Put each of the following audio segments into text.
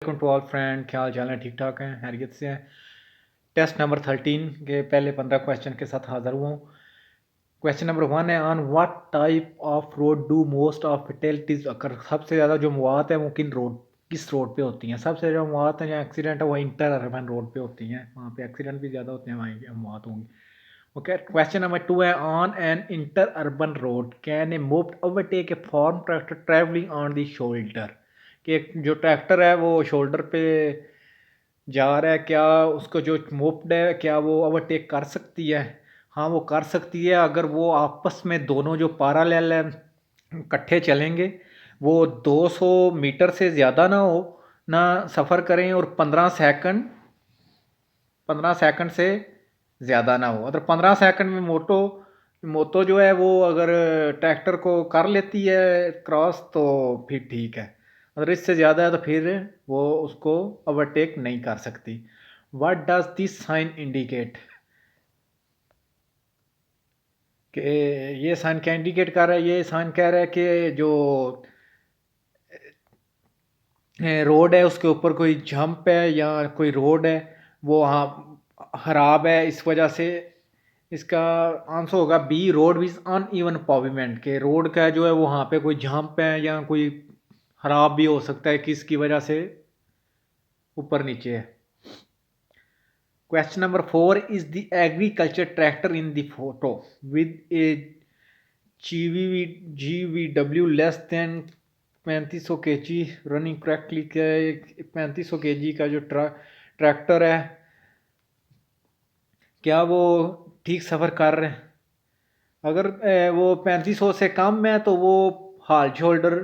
Welcome to all friend, क्या हाल चाल है? ठीक ठाक हैं, हैरियत से हैं। टेस्ट नंबर 13 के पहले 15 क्वेश्चन के साथ हाजिर हुआ हूँ। क्वेश्चन नंबर 1 है, on what type of road do most of fatalities occur. सबसे ज़्यादा जो मौत है वो किस रोड पे होती हैं? सबसे जो मौत है या एक्सीडेंट है वो इंटर अर्बन रोड पे होती हैं। वहाँ पे एक्सीडेंट भी ज़्यादा होते हैं, वहीं मौत होंगी। ओके, क्वेश्चन नंबर 2 है, on an inter urban road can a moped overtake a farm tractor travelling on the shoulder. कि जो ट्रैक्टर है वो शोल्डर पे जा रहा है, क्या उसको जो मोप्ड है क्या वो ओवरटेक कर सकती है? हाँ, वो कर सकती है अगर वो आपस में दोनों जो पैरेलल है इकट्ठे चलेंगे। वो 200 मीटर से ज़्यादा ना सफ़र करें, और 15 सेकंड से ज़्यादा ना हो। अगर 15 सेकंड में मोटो मोतो जो है वो अगर ट्रैक्टर को कर लेती है क्रॉस तो फिर ठीक है। अगर इससे ज़्यादा है तो फिर वो उसको ओवरटेक नहीं कर सकती। What does this sign indicate? कि ये साइन क्या इंडिकेट कर रहा है? ये साइन कह रहा है कि जो रोड है उसके ऊपर कोई जंप है या कोई रोड है वो वहाँ खराब है, इस वजह से इसका आंसर होगा बी, रोड विज अनइवन पॉविमेंट। के रोड का जो है वो वहाँ पे कोई जंप है या कोई खराब भी हो सकता है, किसकी वजह से ऊपर नीचे है। Question number 4 is the agriculture tractor in the photo with A GVW less than 3500 kg running correctly. क्या 3500 kg का जो ट्रैक्टर है क्या वो ठीक सफ़र कर रहे हैं? अगर वो 3500 से कम है तो वो हाल शोल्डर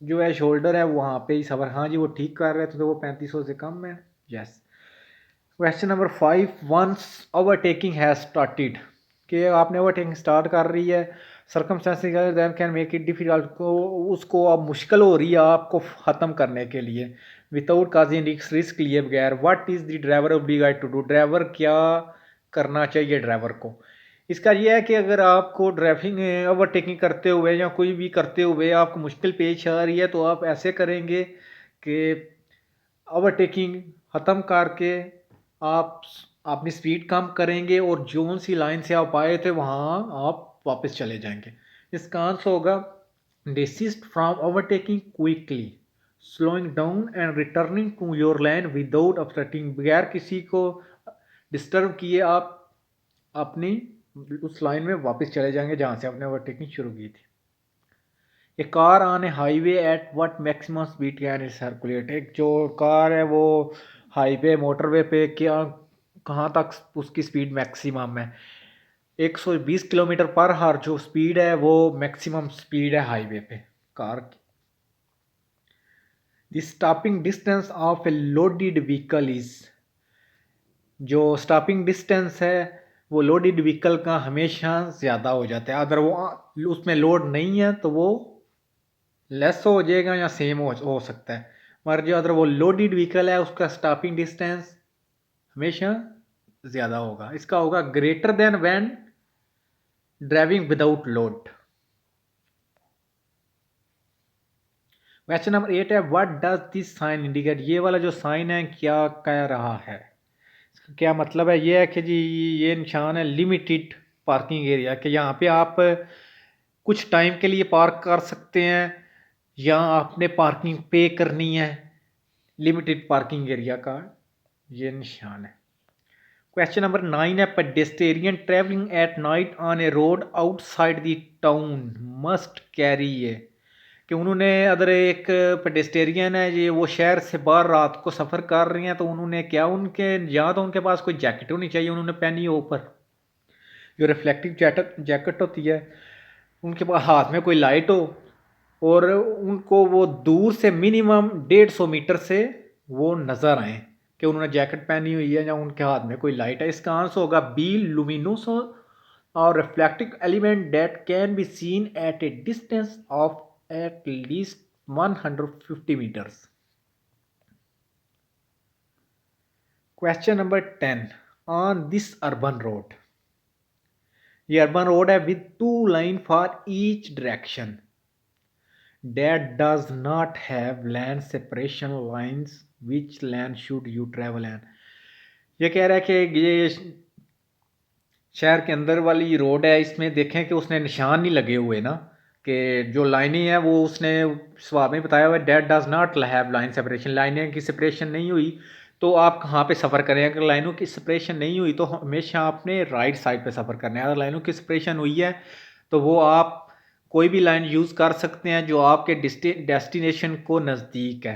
जो है शोल्डर है वहाँ पे ही सफ़र, हाँ जी वो ठीक कर रहे थे तो वो 3500 से कम है। Yes. Question number 5, once overtaking has started. कि आपने ओवरटेकिंग स्टार्ट कर रही है, circumstances that can make it difficult, को उसको अब मुश्किल हो रही है आपको ख़त्म करने के लिए विदाउट काजिंग रिस्क लिए बगैर। What is the driver obligated to do? Driver क्या करना चाहिए ड्राइवर को? इसका यह है कि अगर आपको ड्राइविंग ओवरटेकिंग करते हुए या कोई भी करते हुए आपको मुश्किल पेश आ रही है तो आप ऐसे करेंगे कि ओवरटेकिंग ख़त्म करके आप अपनी स्पीड कम करेंगे और जोन सी लाइन से आप आए थे वहाँ आप वापस चले जाएंगे। इसका आंसर होगा desist from overtaking quickly, slowing down and returning to your line without obstructing। बगैर किसी को डिस्टर्ब किए आप अपनी उस लाइन में वापस चले जाएंगे जहाँ से आपने ओवरटेकिंग शुरू की थी। A car on a highway at what maximum speed can it circulate. एक जो कार है वो हाईवे मोटरवे पे क्या कहाँ तक उसकी स्पीड मैक्सिमम है? 120 किलोमीटर पर हार जो स्पीड है वो मैक्सिमम स्पीड है हाईवे पे कार की। The stopping distance of A loaded vehicle is. जो स्टॉपिंग डिस्टेंस है वो लोडेड व्हीकल का हमेशा ज़्यादा हो जाता है। अगर वो उसमें लोड नहीं है तो वो लेस हो जाएगा या सेम हो सकता है। मगर जो अगर वो लोडेड व्हीकल है उसका स्टॉपिंग डिस्टेंस हमेशा ज़्यादा होगा। इसका होगा greater than when driving without load. Question number 8 है, what does this sign indicate? ये वाला जो साइन है क्या कह रहा है? इसका क्या मतलब है? ये है कि जी ये निशान है लिमिटेड पार्किंग एरिया, कि यहाँ पे आप कुछ टाइम के लिए पार्क कर सकते हैं या आपने पार्किंग पे करनी है। लिमिटेड पार्किंग एरिया का ये निशान है। क्वेश्चन नंबर 9 है, pedestrian travelling at night on a road outside the town must carry a. कि उन्होंने अगर एक पेडेस्टेरियन है ये वो शहर से बाहर रात को सफ़र कर रही हैं तो उन्होंने क्या उनके या तो उनके पास कोई जैकेट होनी चाहिए, उन्होंने पहनी हो ऊपर जो रिफ्लेक्टिव जैकेट होती है, उनके पास हाथ में कोई लाइट हो और उनको वो दूर से मिनिमम 150 मीटर से वो नज़र आए कि उन्होंने जैकेट पहनी हुई है या उनके हाथ में कोई लाइट है। इसका आंसर होगा बी, लुमिनोस और reflective element that can be seen at a distance of at least 150 metres. Question number 10, on this urban road. ये अर्बन रोड है with 2 line for each direction. that does not have lane separation lines, which lane should you travel in? ये कह रहा है कि ये शहर के अंदर वाली रोड है, इसमें देखें कि उसने निशान नहीं लगे हुए ना, कि जो लाइनें हैं वो उसने सवाल में बताया हुआ है date does not have line separation, लाइनें की सेपरेशन नहीं हुई तो आप कहाँ पे सफ़र करें। अगर लाइनों की सेपरेशन नहीं हुई तो हमेशा आपने राइट साइड पे सफ़र करना है। अगर लाइनों की सेपरेशन हुई है तो वो आप कोई भी लाइन यूज़ कर सकते हैं जो आपके डेस्टिनेशन को नज़दीक है।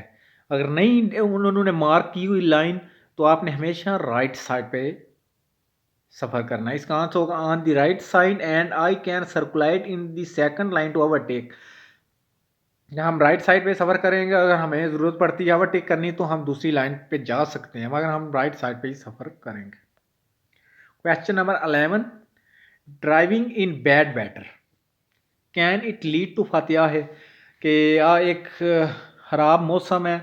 अगर नहीं उन्होंने मार्क की हुई लाइन तो आपने हमेशा राइट साइड पे सफ़र करना है। इसका आंसर होगा on the right side and I can circulate in the second line to overtake. जहाँ हम राइट साइड पे सफ़र करेंगे, अगर हमें ज़रूरत पड़ती है ओवरटेक करनी तो हम दूसरी लाइन पे जा सकते हैं, मगर हम राइट साइड पे ही सफ़र करेंगे। Question number 11, driving in bad weather can it lead to fatigue है, कि एक ख़राब मौसम है,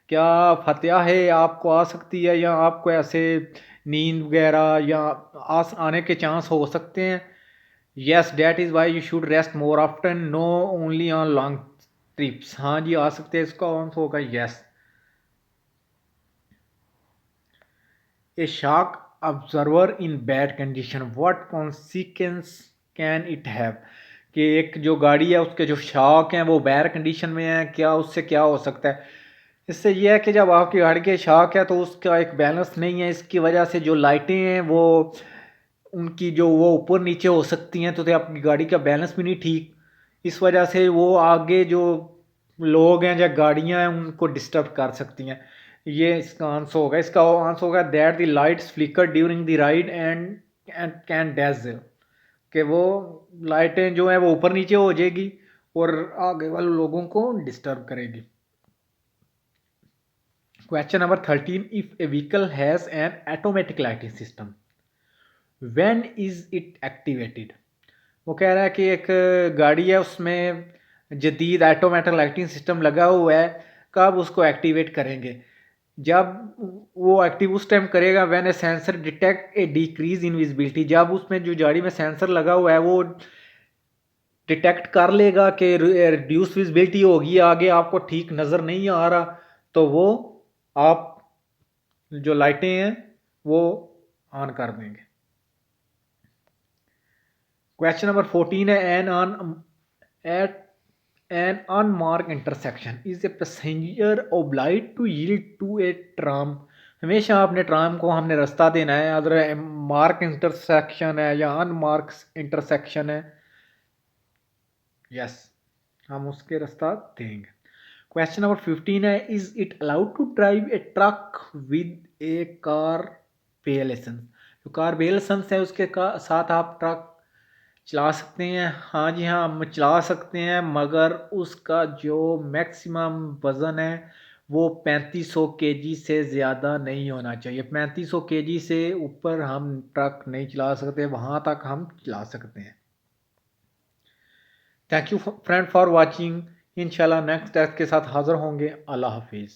क्या फतिया है आपको आ सकती है या आपको ऐसे नींद वगैरह या आने के चांस हो सकते हैं। Yes that is why you should rest more often, no only on long trips. हाँ जी आ सकते हैं, इसका आंसर होगा yes. A shark observer in bad condition what consequence can it have, कि एक जो गाड़ी है उसके जो शार्क हैं वो बैड कंडीशन में है, क्या उससे क्या हो सकता है। इससे यह है कि जब आपकी गाड़ी के शार्क है तो उसका एक बैलेंस नहीं है, इसकी वजह से जो लाइटें हैं वो उनकी जो वो ऊपर नीचे हो सकती हैं, तो आपकी गाड़ी का बैलेंस भी नहीं ठीक, इस वजह से वो आगे जो लोग हैं या गाड़ियां हैं उनको डिस्टर्ब कर सकती हैं। ये इसका आंसर होगा। इसका आंसर होगा that the lights flicker during the ride and can dazzle, कि वो लाइटें जो है वो ऊपर नीचे हो जाएगी और आगे वाले लोगों को डिस्टर्ब करेगी। Question number 13, if A vehicle has an automatic lighting system when is it activated. वो कह रहा है कि एक गाड़ी है उसमें जदीद ऑटोमेटिक लाइटिंग सिस्टम लगा हुआ है, कब उसको एक्टिवेट करेंगे। जब वो एक्टिव उस टाइम करेगा when A sensor detect A decrease in visibility, जब उसमें जो गाड़ी में सेंसर लगा हुआ है वो डिटेक्ट कर लेगा कि रिड्यूस विजिबिलिटी होगी, आगे आपको ठीक नज़र नहीं आ रहा, तो वो आप जो लाइटें हैं वो ऑन कर देंगे। क्वेश्चन नंबर 14 है at an unmark intersection is a passenger obliged to yield to a tram. हमेशा आपने ट्राम को हमने रास्ता देना है, अगर मार्क इंटरसेक्शन है या अनमार्क इंटरसेक्शन है, यस हम उसके रास्ता देंगे। क्वेश्चन नंबर 15 है is it allowed to drive a truck with a car B licence. जो कार बे लाइसेंस है उसके साथ आप ट्रक चला सकते हैं। हाँ जी हाँ हम चला सकते हैं, मगर उसका जो मैक्सिमम वज़न है वो 3500 केजी से ज़्यादा नहीं होना चाहिए। 3500 केजी से ऊपर हम ट्रक नहीं चला सकते, वहाँ तक हम चला सकते हैं। Thank you friend for watching. इंशाल्लाह नेक्स्ट टेस्ट के साथ हाज़िर होंगे। अल्लाह हाफिज़।